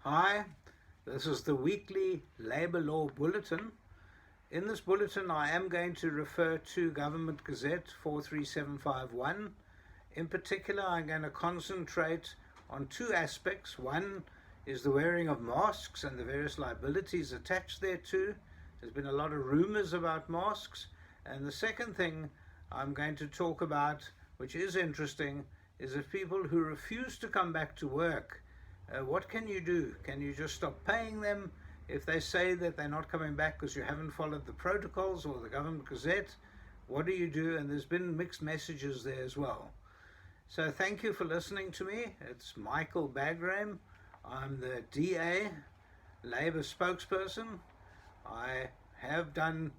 Hi, this is the weekly Labour Law Bulletin. In this bulletin, I am going to refer to Government Gazette 43751. In particular, I'm going to concentrate on two aspects. One is the wearing of masks and the various liabilities attached thereto. There's been a lot of rumours about masks. And the second thing I'm going to talk about, which is interesting, is if people who refuse to come back to work, what can you do? Can you just stop paying them if they say that they're not coming back because you haven't followed the protocols or the Government Gazette? What do you do? And there's been mixed messages there as well. So thank you for listening to me. It's Michael Bagraim. I'm the DA, Labour spokesperson. I have done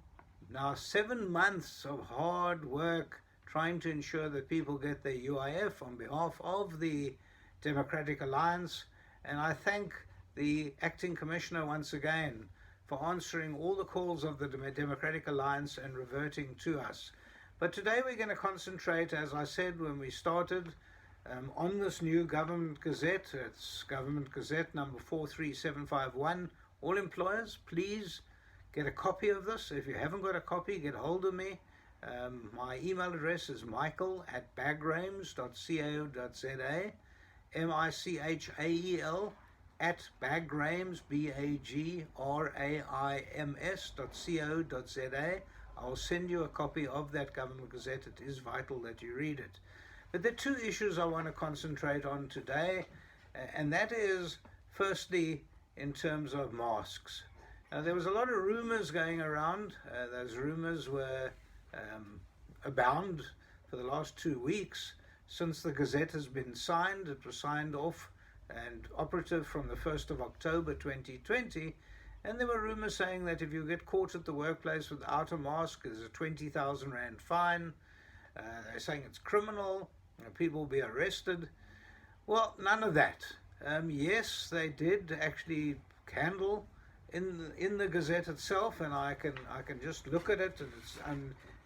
now 7 months of hard work trying to ensure that people get their UIF on behalf of the Democratic Alliance. And I thank the Acting Commissioner once again for answering all the calls of the Democratic Alliance and reverting to us. But today we're going to concentrate, as I said when we started, on this new Government Gazette. It's Government Gazette number 43751. All employers, please get a copy of this. If you haven't got a copy, get hold of me. My email address is michael@bagraims.co.za. Michael @bagraims, BAGRAIMS.co.za. I'll send you a copy of that Government Gazette. It is vital that you read it. But there are two issues I want to concentrate on today, and that is, firstly, in terms of masks. Now, there was a lot of rumors going around. Those rumors were abound for the last 2 weeks. Since the Gazette has been signed, it was signed off and operative from the 1st of October 2020, and there were rumors saying that if you get caught at the workplace without a mask, there's a 20,000 Rand fine. They're saying it's criminal, people will be arrested. Well, none of that. Yes, they did actually handle in the Gazette itself, and I can just look at it.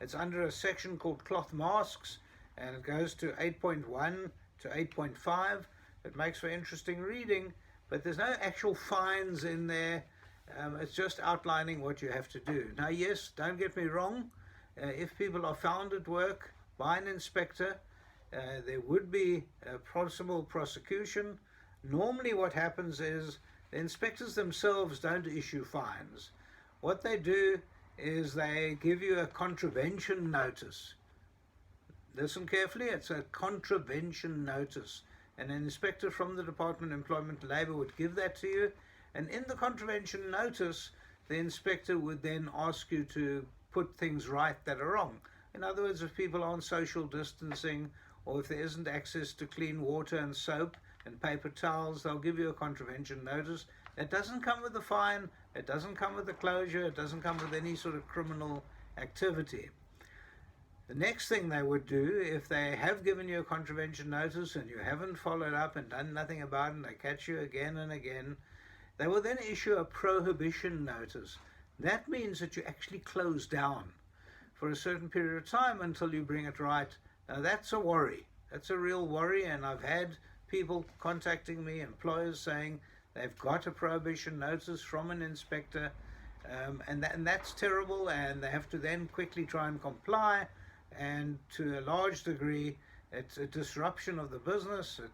It's under a section called cloth masks, and it goes to 8.1 to 8.5. It makes for interesting reading, but there's no actual fines in there. It's just outlining what you have to do. Now, yes, don't get me wrong. If people are found at work by an inspector, there would be a possible prosecution. Normally what happens is the inspectors themselves don't issue fines. What they do is they give you a contravention notice. Listen carefully, it's a contravention notice. And an inspector from the Department of Employment and Labour would give that to you. And in the contravention notice, the inspector would then ask you to put things right that are wrong. In other words, if people aren't social distancing, or if there isn't access to clean water and soap and paper towels, they'll give you a contravention notice. It doesn't come with a fine, it doesn't come with a closure, it doesn't come with any sort of criminal activity. The next thing they would do, if they have given you a contravention notice and you haven't followed up and done nothing about it, and they catch you again and again, they will then issue a prohibition notice. That means that you actually close down for a certain period of time until you bring it right. Now, that's a worry. That's a real worry, and I've had people contacting me, employers, saying they've got a prohibition notice from an inspector, and that's terrible, and they have to then quickly try and comply. And to a large degree, it's a disruption of the business, it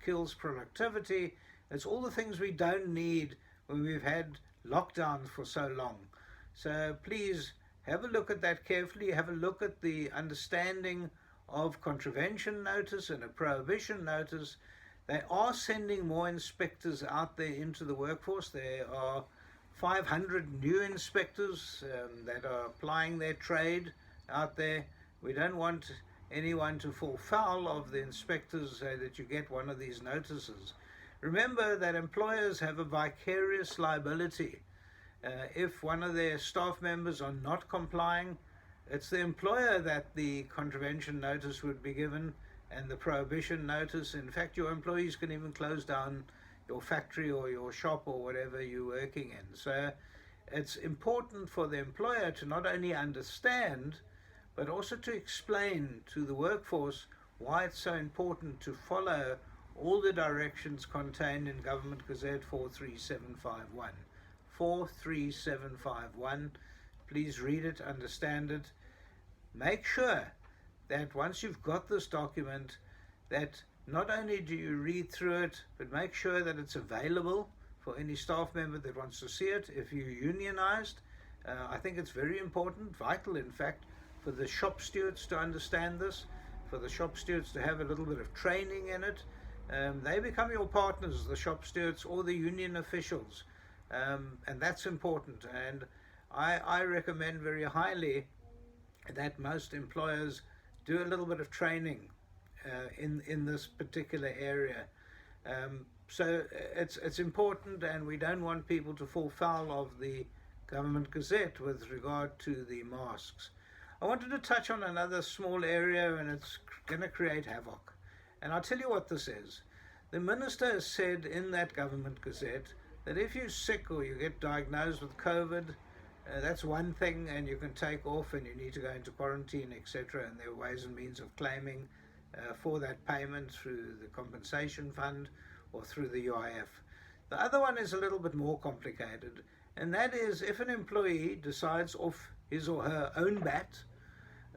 kills productivity, it's all the things we don't need when we've had lockdowns for so long. So please have a look at that carefully, have a look at the understanding of contravention notice and a prohibition notice. They are sending more inspectors out there into the workforce. There are 500 new inspectors that are applying their trade out there. We don't want anyone to fall foul of the inspectors so that you get one of these notices. Remember that employers have a vicarious liability. If one of their staff members are not complying, it's the employer that the contravention notice would be given and the prohibition notice. In fact, your employees can even close down your factory or your shop or whatever you're working in. So it's important for the employer to not only understand, but also to explain to the workforce why it's so important to follow all the directions contained in Government Gazette 43751. 43751. Please read it, understand it. Make sure that once you've got this document, that not only do you read through it, but make sure that it's available for any staff member that wants to see it. If you're unionized, I think it's very important, vital in fact, for the shop stewards to understand this, for the shop stewards to have a little bit of training in it. They become your partners, the shop stewards or the union officials, and that's important. And I recommend very highly that most employers do a little bit of training in this particular area. So it's important, and we don't want people to fall foul of the Government Gazette with regard to the masks. I wanted to touch on another small area, and it's going to create havoc. And I'll tell you what this is. The minister has said in that Government Gazette that if you're sick or you get diagnosed with COVID, that's one thing, and you can take off and you need to go into quarantine, etc. And there are ways and means of claiming for that payment through the compensation fund or through the UIF. The other one is a little bit more complicated, and that is if an employee decides off his or her own bat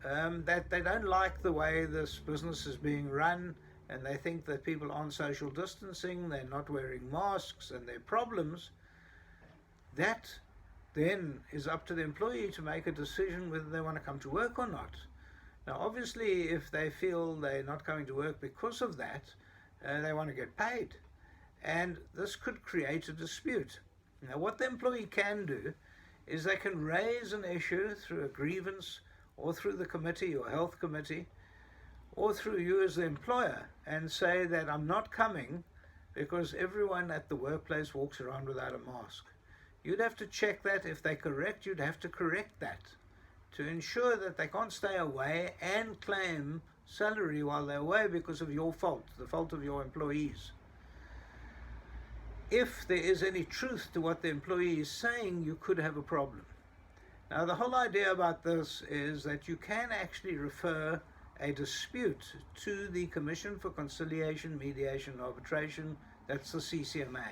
that they don't like the way this business is being run, and they think that people aren't social distancing, they're not wearing masks, and there are problems, that then is up to the employee to make a decision whether they want to come to work or not. Now, obviously, if they feel they're not coming to work because of that, they want to get paid. And this could create a dispute. Now, what the employee can do is they can raise an issue through a grievance or through the committee or health committee or through you as the employer and say that I'm not coming because everyone at the workplace walks around without a mask. You'd have to check that. If they're correct, you'd have to correct that to ensure that they can't stay away and claim salary while they're away because of your fault, the fault of your employees. If there is any truth to what the employee is saying, you could have a problem. Now, the whole idea about this is that you can actually refer a dispute to the Commission for Conciliation, Mediation and Arbitration, that's the CCMA.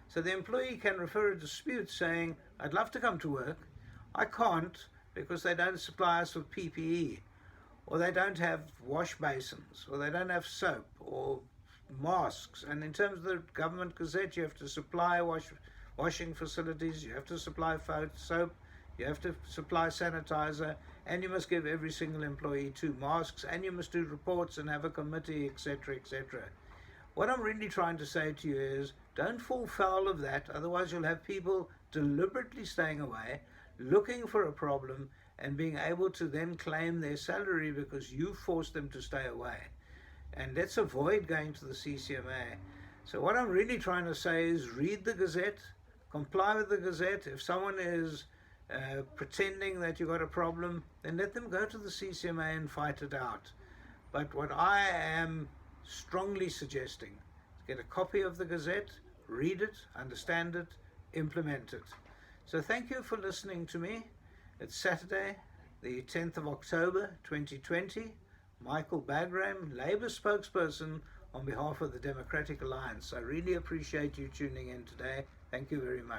So the employee can refer a dispute saying, I'd love to come to work, I can't because they don't supply us with PPE, or they don't have wash basins, or they don't have soap, or masks. And in terms of the Government Gazette, you have to supply washing facilities, you have to supply soap, you have to supply sanitizer, and you must give every single employee 2 masks, and you must do reports and have a committee, etc., etc. What I'm really trying to say to you is, don't fall foul of that, otherwise you'll have people deliberately staying away, looking for a problem, and being able to then claim their salary because you forced them to stay away. And let's avoid going to the CCMA. So what I'm really trying to say is read the Gazette, comply with the Gazette. If someone is pretending that you've got a problem, then let them go to the CCMA and fight it out. But what I am strongly suggesting is get a copy of the Gazette, read it, understand it, implement it. So thank you for listening to me. It's Saturday, the 10th of October 2020. Michael Bagram, Labour spokesperson on behalf of the Democratic Alliance. I really appreciate you tuning in today. Thank you very much.